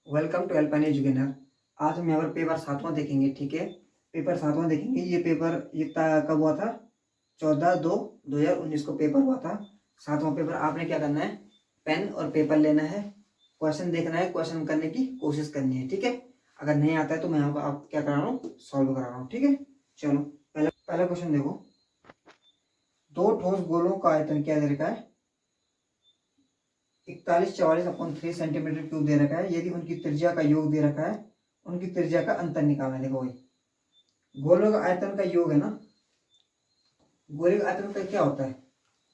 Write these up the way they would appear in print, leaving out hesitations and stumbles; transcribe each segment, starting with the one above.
Welcome to alpine educator. आज हम यहाँ पर पेपर 7वां देखेंगे। ठीक है, पेपर 7वां देखेंगे। ये पेपर कब हुआ था? 14/2/2019 को पेपर हुआ था। 7वां पेपर। आपने क्या करना है, पेन और पेपर लेना है, क्वेश्चन देखना है, क्वेश्चन करने की कोशिश करनी है। ठीक है, अगर नहीं आता है तो मैं आप क्या करा रहा हूँ, सॉल्व करा रहा हूँ। ठीक है, चलो पहला क्वेश्चन देखो। दो ठोस गोलों का आयतन क्या दे रखा है? 4144/3 सेंटीमीटर क्यूब दे रखा है। यदि उनकी त्रिज्या का योग दे रखा है, उनकी त्रिज्या का अंतर निकालना है। देखो भाई, गोलों का आयतन का योग है ना। गोले का आयतन का क्या होता है?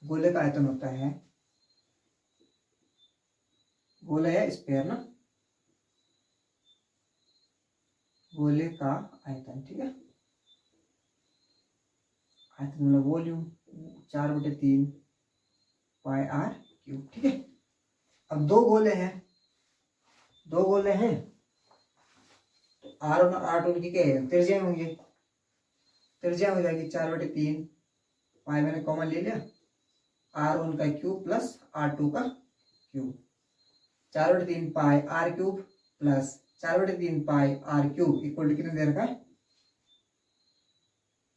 गोले का आयतन होता है, गोले है स्फीयर ना, गोले का आयतन। ठीक है, आयतन मतलब वॉल्यूम 4/3 पाई आर क्यूब। ठीक है, अब दो गोले हैं, तो आर वन और आर टू की क्या है, त्रिज्या होंगी। त्रिज्या हो जाएगी 4/3 पाई, मैंने कॉमन ले लिया, R1 का क्यूब प्लस R2 का cube. 4/3 pi r cube plus 4/3 pi r cube equal to कितने दे रखा है?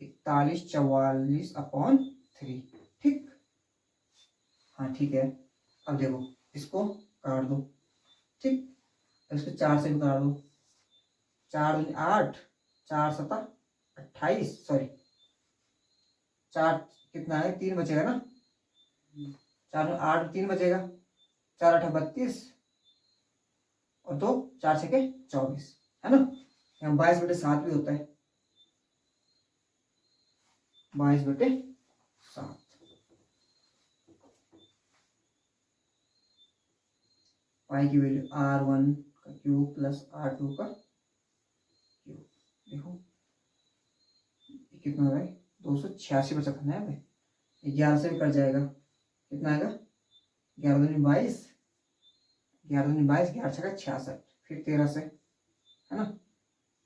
4144/3। ठीक, हाँ ठीक है। अब देखो, इसको काट दो। ठीक, इसको 4 से भी काट दो। 4 दूनी 8, 4 सता 28, सॉरी 4 कितना है, 3 बचेगा ना। 4 में 8, 3 बचेगा, 4 8 32 और 2 4 से के 24 है ना। यहाँ 22/7 भी होता है, 22/7। पाई की वैल्यू R1 का क्यूब प्लस R2 का क्यूब। देखो कितना हो रहा है, 286 बचा करना है भाई। 11 से भी कट जाएगा, कितना आएगा? 11 दूनी 22, 11 दूनी 22, 11 छक्का 66, फिर 13 से है ना,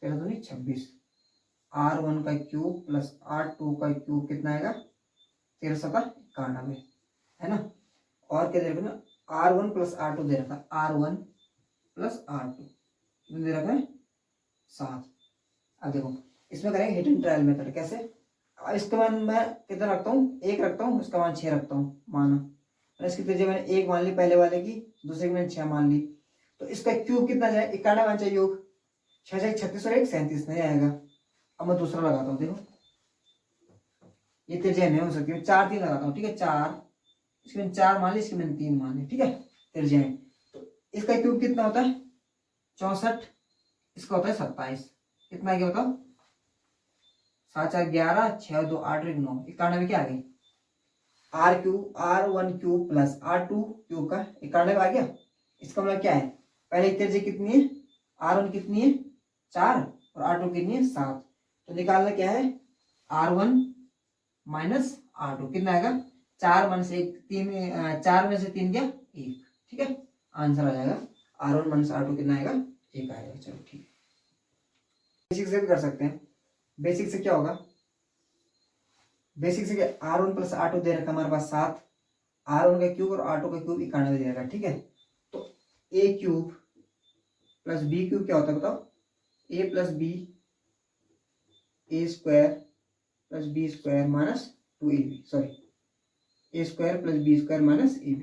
13 दूनी 26। R1 का क्यूब प्लस R2 का क्यूब कितना आएगा? 13 सत्ता 91 है ना। और क्या दे रखा ना, R1 प्लस R2 दे रखा है, R1 प्लस R2 कितना दे रखा है? 7। अब देखो, इसमें करेंगे हिट एंड ट्रायल मेथड। कैसे? इसका मान मैं कितना रखता हूँ, 1 रखता हूँ, इसका मान 6 रखता हूँ माना। और इसकी त्रिज्या मैंने 1 मान ली पहले वाले की, दूसरे की मैंने 6 मान ली। तो इसका क्यूब कितना जाए? 91 मान चाहिए योग, 6 6 36 और 1 37 नहीं आएगा। अब मैं दूसरा लगाता हूँ। देखो ये त्रिज्या नहीं हो सकती, मैं 4 3 लगाता हूँ। ठीक है, 4, इसकी मैंने 4 मान ली, इसकी मैंने 3 मान ली। ठीक है, त्रिज्या। तो इसका क्यूब कितना होता है? 64, इसका होता है 27। कितना आ गया बताओ? 7 4 11, 6 2 8 1 9, 91 क्या आ गई? R1 cube plus R2 cube का 91 आ गया। इसका मतलब क्या है, पहले त्रिज्या कितनी है? R1 कितनी है? 4 और R2 कितनी है? 7। तो निकालना क्या है, R1 माइनस R2 कितना आएगा? 4 में से 3, 4 में से 3 क्या? 1। ठीक है, आंसर आ जाएगा R1 माइनस R2 कितना आएगा? 1 आएगा। चलो ठीक है, बेसिक से भी कर सकते हैं। बेसिक से क्या होगा, बेसिक से क्या, R1 प्लस R2 दे रखा हमारे पास 7, R1 का क्यूब और R2 का क्यूब 91 दे रखा। ठीक है, तो A cube plus B cube क्या होता है बताओ? A plus B, A square plus B square minus 2ab, sorry A square plus B square minus ab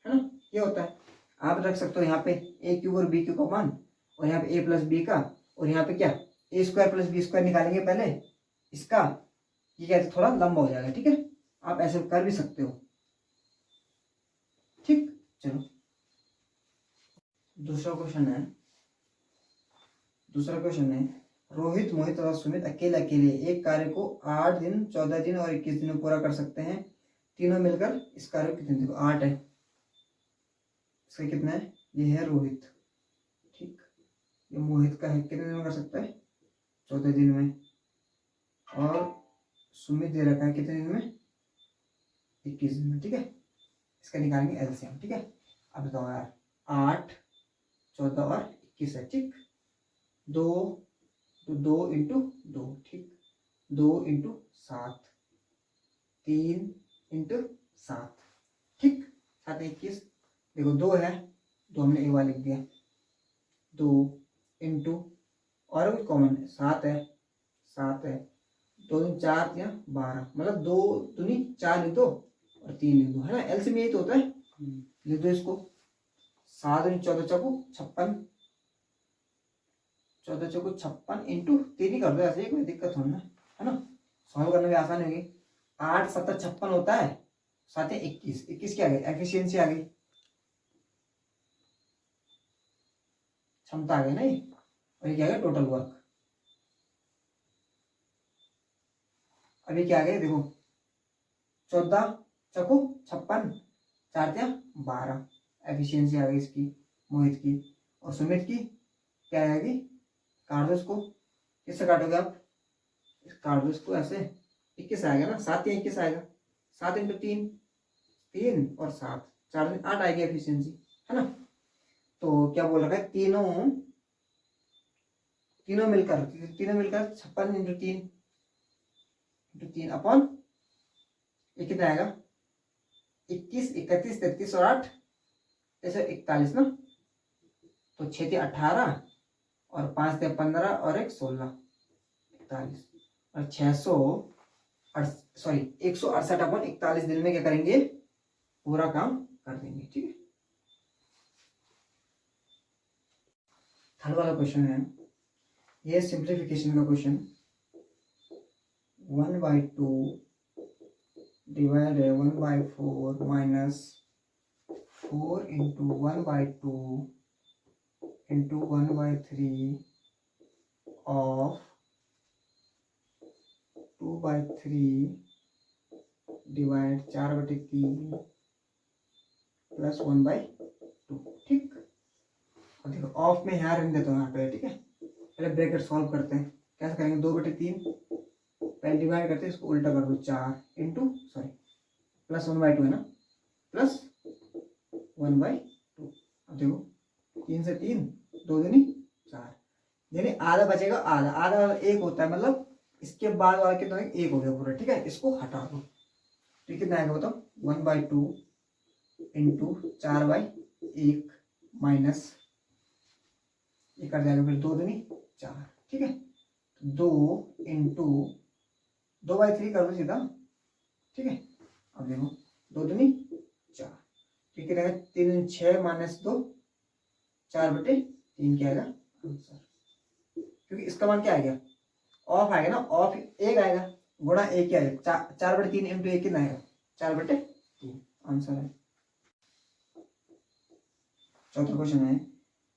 है ना। ये होता है, आप रख सकते हो यहाँ पे A क्यूब और B क्यूब का मान, और यहाँ पे A प्लस बी का, और यहाँ पे क्या, ए स्क्वायर प्लस बी स्क्वायर निकालेंगे पहले इसका, ये क्या थोड़ा लंबा हो जाएगा। ठीक है, आप ऐसे कर भी सकते हो। ठीक, चलो दूसरा क्वेश्चन है, रोहित मोहित और सुमित अकेले एक कार्य को 8 दिन 14 दिन और 21 दिन में पूरा कर सकते हैं। तीनों मिलकर इस कार्य को कितने दिन को? 8 है, इसका कितना है? ये है रोहित। ठीक, ये मोहित का है, कितने दिन में कर सकता है? 14 दिन में। और सुमित दे रखा है कितने दिन में? 21 दिन में। ठीक है, इसका निकालेंगे एलसीएम। ठीक है, अब बताओ यार, 8 14 और 21 है। ठीक, 2 तो 2 इंटू 2, ठीक, 2 इंटू 7, 3 इंटू 7, ठीक, 7 21। देखो 2 है, 2 हमने एक बार लिख दिया, 2 इंटू और भी कॉमन है 7 है, 7 है, 2 दूनी 4 या 12, मतलब 2 दूनी 4 लिख दो और 3 लिख दो, है ना। एलसीएम यही तो होता है। लिख दो इसको, 7 दूनी 14 चौको 56, 14 चौको 56 इंटू 3 ही कर दो, ऐसे ही कोई दिक्कत होना है ना। सॉल्व करने में आसान होगी। 8 7 56 होता है, 7 21, 21 क्या आ गई, एफिशिएंसी आ गई, क्षमता आ गई नहीं, और ये क्या आ गया, टोटल वर्क। अभी क्या आ गया देखो, 14 चौको 56, 4 या 12, एफिशिएंसी आ गई इसकी, मोहित की। और सुमित की क्या आएगी, काट दो इसको, किससे काटोगे आप, काट दो इसको ऐसे, 21 आएगा ना, 7 या 21 आएगा, 7 इंटू 3, 3 और 7, 4 दिन 8 आएगी एफिशिएंसी, है ना। तो क्या बोल रखा है, तीनों मिलकर 56 इंटू 3 अपॉन ये कितना आएगा, 21 31 33 और 8 ऐसे 41 ना। तो 6 × 18 और 5 × 15 और 1 16, 41 और 168 अपन 41 दिन में क्या करेंगे, पूरा काम कर देंगे, ठीक है। थर्ड वाला क्वेश्चन है, ये सिंप्लीफिकेशन का question, 1/2 divide 1/4 minus 4 into 1/2 into 1/3 of 2/3 divide 4/3 plus 1/2, ठीक। और देखो ऑफ में यहाँ रहने देता हूँ यहाँ पे, ठीक है। पहले ब्रैकेट सॉल्व करते हैं, कैसे करेंगे, 2/3 पहले डिवाइड करते हैं, इसको उल्टा कर दो, 4 इंटू प्लस 1/2 है ना, प्लस 1/2। अब देखो 3 से 3, 2 दूनी 4, यानी आधा बचेगा, आधा आधा 1 होता है, मतलब इसके बाद वाला कितना 1 हो गया पूरा, ठीक है। इसको हटा दो, तो कितना आएगा बताओ, 1/2 इंटू 4/1 माइनस ये कर जाएगा, फिर 2 दूनी 4, ठीक है। 2 इंटू 2/3 कर दो सीधा, ठीक है। अब देखो 2 दूनी 4, ठीक है, 3 दूनी 6 माइनस 2, 4/3 क्या आएगा आंसर, क्योंकि इसका मान क्या आ गया, ऑफ आएगा ना, ऑफ 1 आएगा, गुणा 1 क्या आएगा, 4/3 इंटू 1 कितना आएगा, 4/3 आंसर है। चौथा क्वेश्चन है,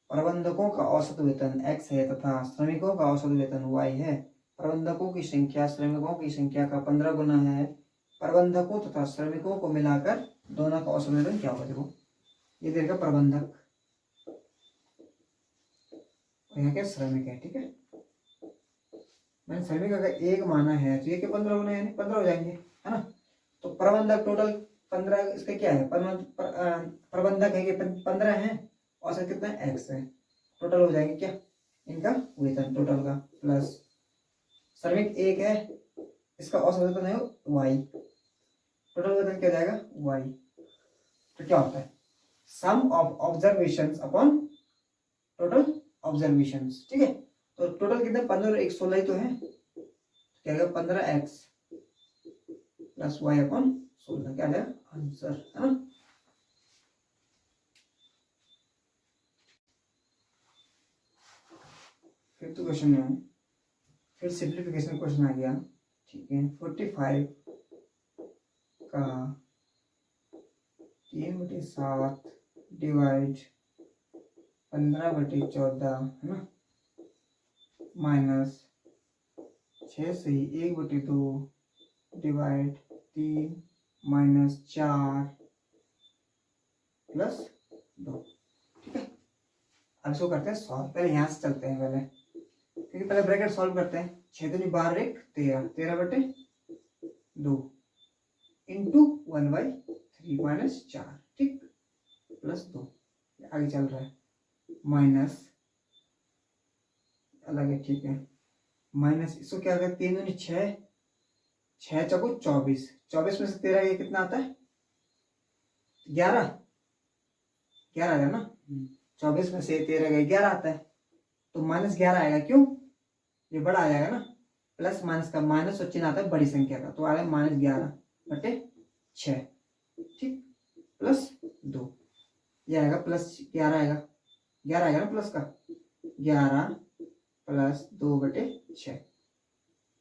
प्रबंधकों का औसत वेतन x है तथा श्रमिकों का औसत वेतन y है। प्रबंधकों की संख्या श्रमिकों की संख्या का 15 गुना है। प्रबंधकों तथा श्रमिकों को मिलाकर दोनों का औसत वेतन क्या होगा, देखो ये देगा प्रबंधक और यहाँ क्या श्रमिक है, ठीक है। मैंने श्रमिक अगर 1 माना है तो ये क्या 15 गुना यानी 15 हो जाएंगे, है ना। तो प्रबंधक टोटल 15, इसका क्या है, प्रबंधक है कि 15 है, औसत कितना है x है, टोटल हो जाएंगे क्या इनका वेतन टोटल का, प्लस श्रमिक 1 है, इसका औसत वेतन है y, टोटल वेतन क्या जाएगा y। तो क्या होता है, sum of observations upon total observations, ठीक है। तो टोटल कितना 15 और 1 16 ही तो है, क्या आएगा 15x प्लस y अपॉन 16, क्या आएगा आंसर, है ना। फिफ्थ क्वेश्चन में फिर सिंप्लीफिकेशन क्वेश्चन आ गया, ठीक है। 45 का 3/7 डिवाइड 15/14 है ना, माइनस 6 से ही 1/2 डिवाइड 3 माइनस 4 प्लस 2, ठीक है। अब इसको करते हैं सॉल्व, पहले यहाँ से चलते हैं पहले, क्योंकि पहले ब्रैकेट सॉल्व करते हैं। 6 दूनी 12 1 13, 13/2 इंटू 1/3 माइनस 4, ठीक, प्लस 2, आगे चल रहा है, माइनस अलग है, ठीक है, माइनस इसको क्या होगा, 3 दूनी 6, 6 चौको 24, 24 में से 13 ये कितना आता है 11 आ जाए ना, 24 में से 13 गए 11 आता है, तो -11 आएगा। क्यों? ये बड़ा आ जाएगा ना, प्लस माइनस का माइनस और चिन्ह आता है बड़ी संख्या का, तो आ रहा है -11/6। ठीक, +2 ये आएगा, +11 आएगा, 11 आएगा ना प्लस का, 11 + 2/6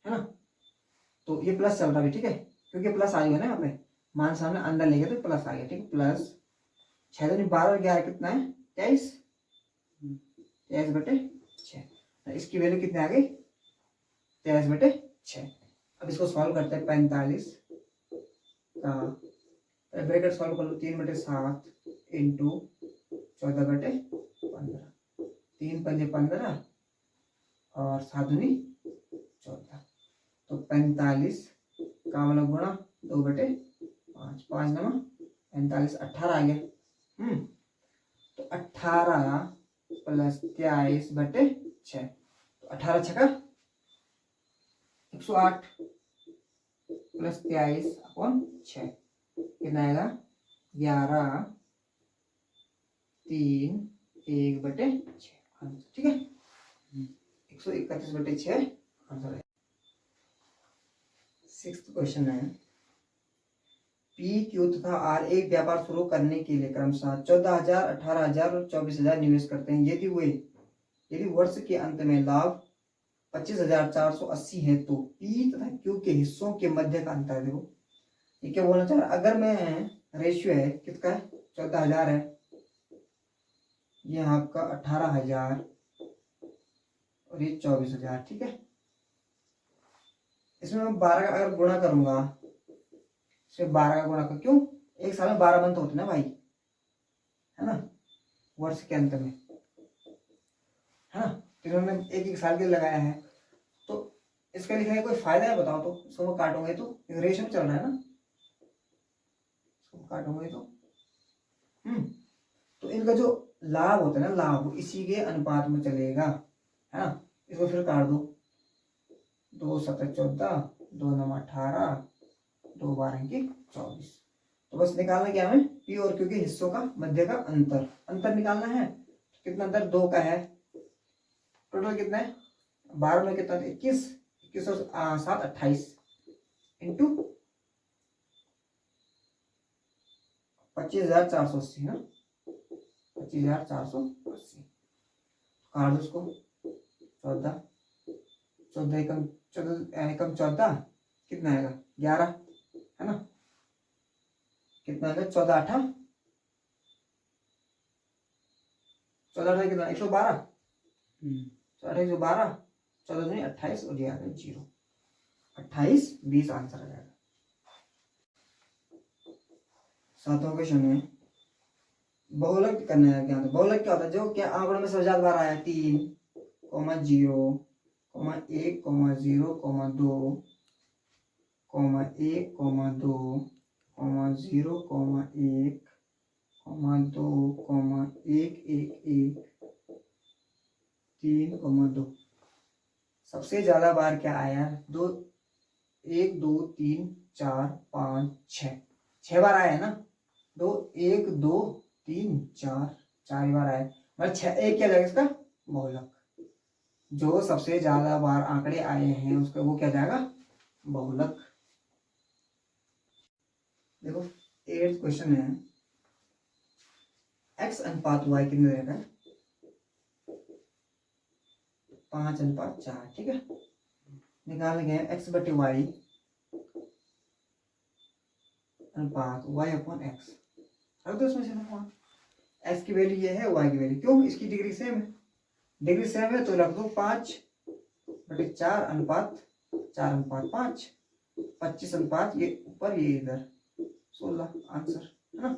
है ना। तो ये प्लस चल रहा है, ठीक है, क्योंकि प्लस आ गया ना यहाँ पे, मान सामने अंदर ले गए तो प्लस आ गया। ठीक, प्लस 6 दूनी 12 और 11 कितना है? 23, 23/6। इसकी वैल्यू कितनी आ गई? 23/6। अब इसको सॉल्व करते हैं। 45 का ब्रैकेट सॉल्व कर लो, 3/7 इंटू 14/15, 3×5 = 15 और 7 दूनी 14, तो 45 का मतलब गुणा 2/5, 5×9 45, 18 आ गया। तो 18 + 23/6, तो 18 छका 108 + 23/6 कितना आएगा? 11 3 1/6 आंसर। ठीक है, 131/6 आंसर है। 6th क्वेश्चन है, P, Q तथा R एक व्यापार शुरू करने के लिए क्रमशः 14,000, 18,000 और 24,000 निवेश करते हैं। यदि वर्ष के अंत में लाभ 25,480 है तो P तथा Q के हिस्सों के मध्य का अंतर देखो। ये क्या बोलना चाह रहा है? अगर मैं रेशियो है किसका है? 14,000 है, ये आपका 18,000 और ये 24,000। ठीक है, इसमें मैं 12 का अगर गुणा करूंगा, इसमें 12 का गुणा कर, क्यों? एक साल में 12 मंथ होते ना भाई, है ना, वर्ष के अंत में, है ना, तो इन्होंने एक एक साल के लगाया है, तो इसका लिखने का कोई फायदा है बताओ? तो इसको मैं काटूंगे तो रेशियो चल रहा है ना, इसको काटूंगे तो तो इनका जो लाभ होता है ना, लाभ इसी के अनुपात में चलेगा, है ना। इसको फिर काट दो, 2 7 14, 2 9 18, 2 12 24। तो बस निकालना क्या हमें? पी और क्यू के हिस्सों का मध्य का अंतर निकालना है। कितना अंतर? 2 का है। टोटल कितना है? 12 में कितना? 21, 21 और 7 28 इंटू 25,480 ना, 25,480 काट दो उसको। 14 14 एकम 14 कितना आएगा? 11, है ना। कितना आएगा? 14 8 14 कितना? 112, 112, 14 दूनी 28 और ये आ गया 0, 28 20 आंसर आ जाएगा। 7वां क्वेश्चन है, बहुलक करना है। क्या बहुलक क्या होता है? जो क्या आंकड़ों में सबसे ज्यादा बार आया, 3, 0, 1, 0, 0, 2, 1, 2, 0, 1, 2, 1, 1, 1, 3, 2। सबसे ज्यादा बार क्या आया? 2, 1, 2, 3, 4, 5, 6, 6 बार आया है ना। 2, 1, 2, 3, 4, 4 बार आया, मतलब 6। एक क्या जाएगा इसका? बहुलक। जो सबसे ज्यादा बार आंकड़े आए हैं उसका वो क्या जाएगा? बहुलक। देखो 8th क्वेश्चन है, x अनुपात y कितने रहेगा? 5:4। ठीक है, निकाल गए x/y अनुपात y/x। रख दो इसमें से x की वैल्यू ये है, y की वैल्यू, क्यों? इसकी डिग्री सेम है, डिग्री सेम है तो रख दो 5/4 अनुपात 4/5, 25 अनुपात ये ऊपर ये इधर 16 आंसर, है ना।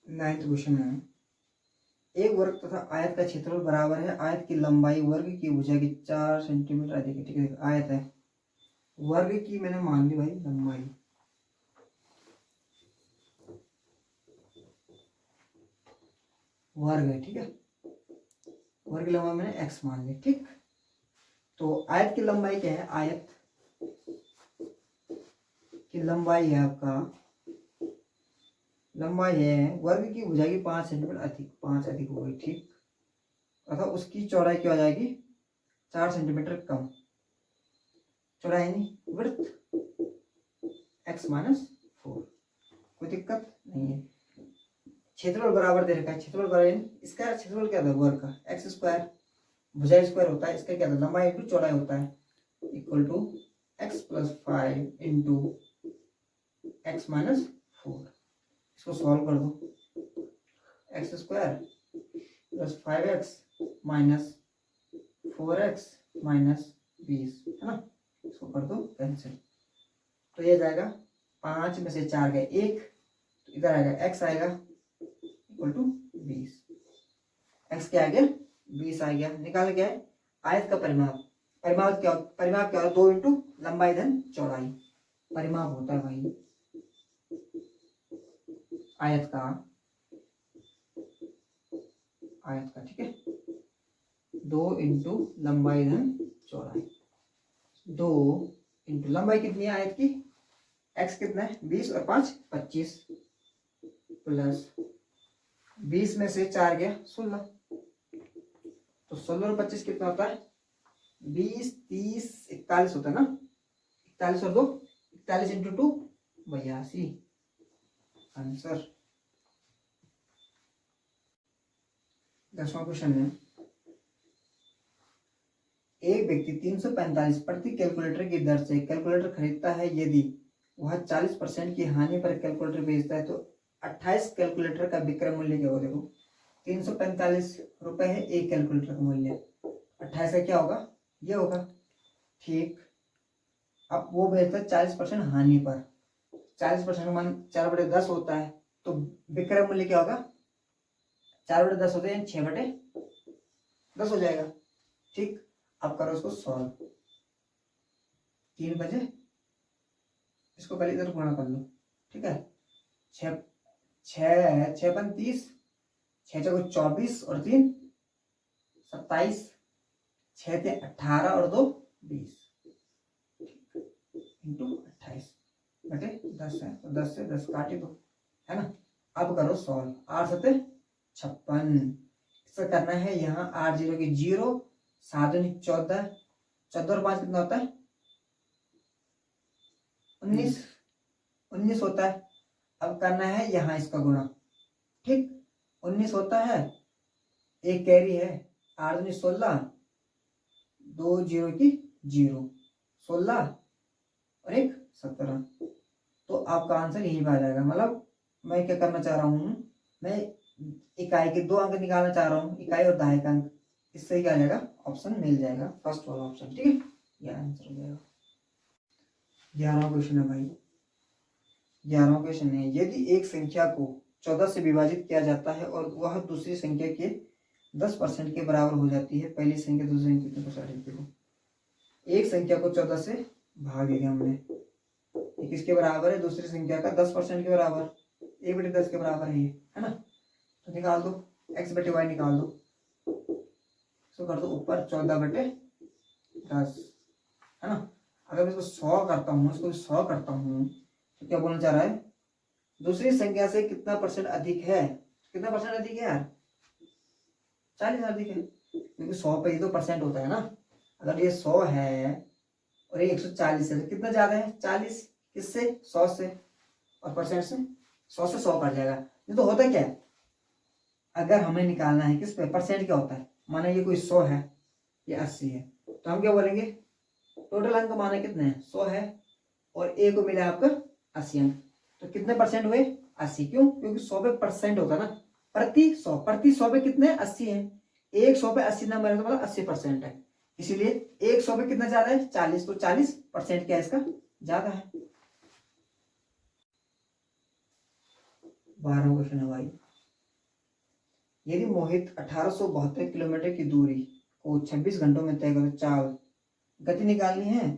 9th क्वेश्चन है, एक वर्ग तथा आयत का क्षेत्रफल बराबर है। आयत की लंबाई वर्ग की भुजा की 4 सेंटीमीटर अधिक है। ठीक है, आयत है, वर्ग की मैंने मान ली भाई लंबाई, वर्ग है, ठीक है, वर्ग की लंबाई मैंने x मान ली। ठीक, तो आयत की लंबाई क्या है? आयत की लंबाई है आपका, लंबाई है वर्ग की हो जाएगी 5 सेंटीमीटर अधिक, 5 अधिक हो गई, ठीक। अतः उसकी चौड़ाई क्या हो जाएगी 4 सेंटीमीटर कम, चौड़ाई नहीं वृत्त x माइनस 4, कोई दिक्कत नहीं है। क्षेत्रफल बराबर दे रखा है, क्षेत्रफल बराबर इसका क्षेत्रफल क्या था वर्ग का एक्स स्क्वायर, भुजा स्क्वायर होता है, इसका क्या था लंबाई इंटू चौड़ाई होता है, equal to x plus 5 into x minus 4। इसको सॉल्व कर दो, x square plus 5x minus 4x minus 20 है ना, इसको कर दो कैंसिल। तो ये जाएगा 5 में से 4 गए 1, तो इधर आएगा x आएगा इक्वल टू 20, x क्या आ गया 20 आ गया। निकाल क्या है आयत का परिमाप, परिमाप क्या होता है 2 इंटू लंबाई धन चौड़ाई, परिमाप होता है भाई आयत का, ठीक है, 2 इंटू लंबाई धन चौड़ाई, 2 इंटू लंबाई कितनी है आयत की, x कितना है 20 और 5 25, प्लस 20 में से 4 गया 16, तो 16 और 25 कितना होता है 20 30 41 होता है ना, 41 और 2 41 इंटू 2 82, आंसर। 10वां क्वेश्चन है, एक व्यक्ति 345 प्रति कैलकुलेटर की दर से कैलकुलेटर खरीदता है, यदि वह 40% की हानि पर कैलकुलेटर बेचता है तो 28 कैलकुलेटर का विक्रय मूल्य क्या होगा। देखो 345 रुपए है एक कैलकुलेटर का मूल्य, 28 का क्या होगा ये होगा, ठीक। अब वो बेचता है 40% हानि पर, 40% मान 4/10 होता है, तो विक्रय मूल्य क्या होगा 4/10 होते हैं 6/10 हो जाएगा, ठीक। अब करो उसको सॉल्व, 3 बजे इसको पहले इधर गुणा कर लो, ठीक है, 6 6 6 पन 30, 6 चौको 24 और 3 27, 6 थे 18 और 2 20 इंटू 28/10 है, तो 10 से 10 काट दो है ना। अब करो सॉल्व, 8 7 56, इसका करना है यहाँ 8 0 की 0, 7 14, 14 और 5 कितना होता है 19, 19 होता है। अब करना है यहाँ इसका गुणा, ठीक, 19 होता है, एक कैरी है 8 दूनी 16, 2 0 की 0, 16 और 1 17, तो आपका आंसर यही आ जाएगा। मतलब मैं क्या करना चाह रहा हूँ, मैं इकाई के 2 अंक निकालना चाह रहा हूँ, इकाई और दहाई का अंक, इससे क्या आ जाएगा ऑप्शन मिल जाएगा, फर्स्ट वाला ऑप्शन, ठीक है, ये आंसर हो जाएगा। 11वां क्वेश्चन है भाई, 11वां क्वेश्चन है, यदि एक संख्या को 14 से विभाजित किया जाता है और वह दूसरी संख्या के 10% के बराबर हो जाती है, पहली संख्या दूसरी संख्या कितने परसेंट, देखो एक संख्या को 14 से भाग दिया हमने, ये किसके बराबर है दूसरी संख्या का 10% के बराबर, 1/10 के बराबर है ना, तो निकाल दो x/y निकाल दो, तो कर दो ऊपर 14/10 है ना। अगर मैं इसको 100 करता हूँ, इसको 100 करता हूँ तो क्या बोलना चाह रहा है दूसरी संख्या से कितना परसेंट अधिक है, कितना परसेंट अधिक है यार 40 अधिक है, क्योंकि 100 पे ही तो परसेंट होता है ना। अगर ये 100 है और ये 140 है तो कितना ज्यादा है 40, किससे 100 से, और परसेंट से 100 से 100 कट जाएगा। ये तो होता क्या है, अगर हमें निकालना है किस पे परसेंट क्या होता है, माना ये कोई 100 है ये 80 है, तो हम क्या बोलेंगे टोटल अंक माना कितने हैं 100 है और ए को मिला आपका 80 अंक, तो कितने परसेंट हुए 80, क्यों क्योंकि 100 पे परसेंट होता है ना, प्रति 100 पे कितने 80 है, एक 100 पे 80 नंबर है तो मतलब 80% है, इसीलिए एक 100 पे कितना ज्यादा है 40, तो 40% क्या है इसका ज्यादा है। 12वां क्वेश्चन है भाई, यदि मोहित 1872 किलोमीटर की दूरी को 26 घंटों में तय कर चाल गति निकालनी है,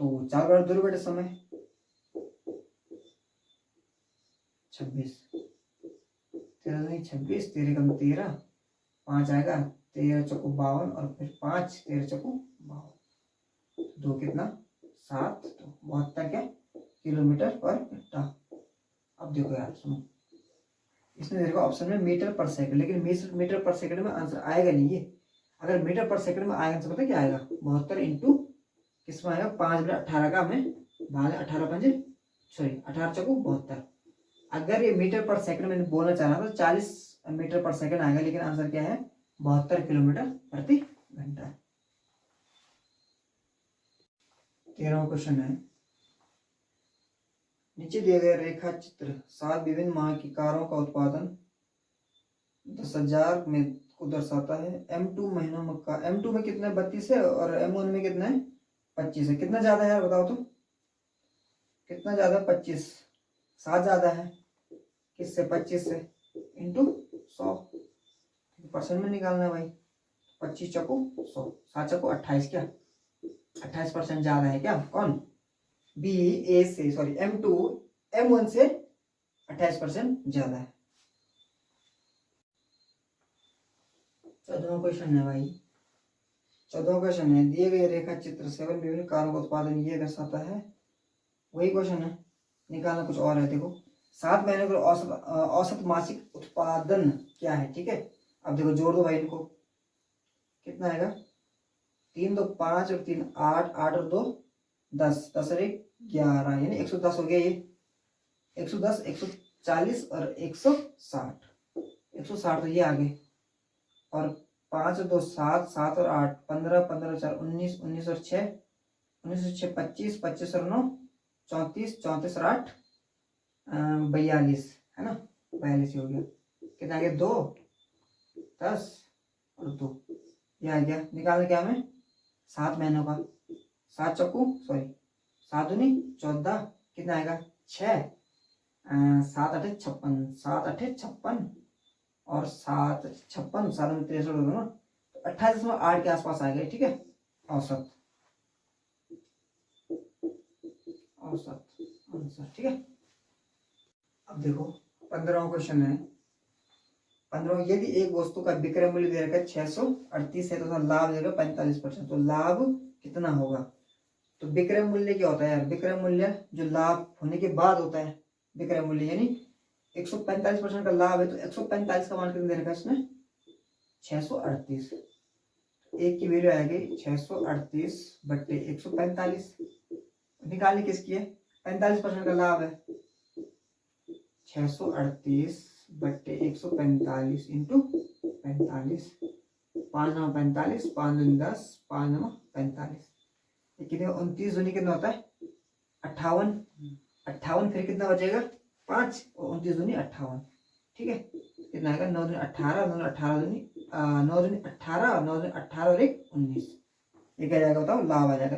तो चाल बड़ा दूरी बटे समय 26, 13 26, 13 कम 13, 5 आएगा 13 चौको 52 और फिर 5 13 चौको 52, 2 कितना 7, तो 72 क्या किलोमीटर पर घंटा। अब देखो यार सुनो, इसमें देखो ऑप्शन में मीटर पर सेकंड, लेकिन मीटर पर सेकंड में आंसर आएगा नहीं ये। अगर मीटर पर सेकंड में आएगा तो पता क्या आएगा, 72 इंटू किसमें आएगा 5/18 का हमें भाग 18 चौको 72। अगर ये मीटर पर सेकंड में बोलना चाह रहा तो 40 मीटर पर सेकंड आएगा, लेकिन आंसर क्या है 72 किलोमीटर प्रति घंटा। 13वां क्वेश्चन है, नीचे दिए गए रेखा चित्र 7 विभिन्न माह की कारों का उत्पादन 10,000 में को दर्शाता है। M2 महीनों में का M2 में कितना 32 है और M1 में कितना है 25 है। कितना ज्यादा है यार बताओ तो, कितना ज्यादा 25, 7 ज्यादा है किससे 25 से, इंटू 100 परसेंट में निकालना है भाई। 25 चौको 100, 7 चौको 28, क्या 28% ज्यादा है क्या, कौन बी ए से, सॉरी M2 M1 से 28% ज्यादा है। 14वां क्वेश्चन है भाई, 14वां क्वेश्चन है, दिए गए रेखा चित्र 7 विभिन्न कारों का उत्पादन ये दर्शाता है। वही क्वेश्चन है, निकालना कुछ और है। देखो 7 महीने का औसत मासिक उत्पादन क्या है, ठीक है। अब देखो जोड़ दो भाई इनको, कितना आएगा 3 2 5 और 3 8, 8 और 2 10, 10 और 1 11, यानी 110 हो गया ये। 110, 140 और 160, 160 तो ये आ गए। और 5 और 2 7, 7 और 8 15, 15 और 4 19, 19 और 6 19 और 6 25, 25 और 9 34, 34 और 8 42 है ना, 42 हो गया। कितना आ गया 2 10 और 2, ये आ गया। निकालना क्या हमें 7 महीनों का, 7 चौको सॉरी 7 दूनी 14, कितना आएगा 6, 7 8 56, 7 8 56 और 7 56, 7 में 63 होगा ना, तो 28.8 के आसपास आ गए, ठीक है। औसत आंसर, ठीक है। अब देखो 15वां क्वेश्चन है, 15वां, यदि एक वस्तु का विक्रय मूल्य दे रखा है 638 है तो लाभ देगा 45%, तो लाभ कितना होगा। तो विक्रय मूल्य क्या होता है यार, विक्रय मूल्य जो लाभ होने के बाद होता है विक्रय मूल्य, यानी 145% का लाभ है तो 145 का मान कितना दे रखा है इसमें 638, एक की वैल्यू आएगी 638 बट्टे 145, निकालनी किसकी है 45% का लाभ है, 638 बट्टे 145 इंटू 45, 5 9 45, 5 2 10, 5 9 45, ये कितने 29 दूनी कितना होता है 58, 58 फिर कितना बचेगा 5 और 29 दूनी 58, ठीक है। कितना आएगा 9 दूनी 18, 9 18 दूनी 9 दूनी 18, 9 दूनी 18 और 1 19, ये क्या जाएगा बताओ, लाभ आ जाएगा।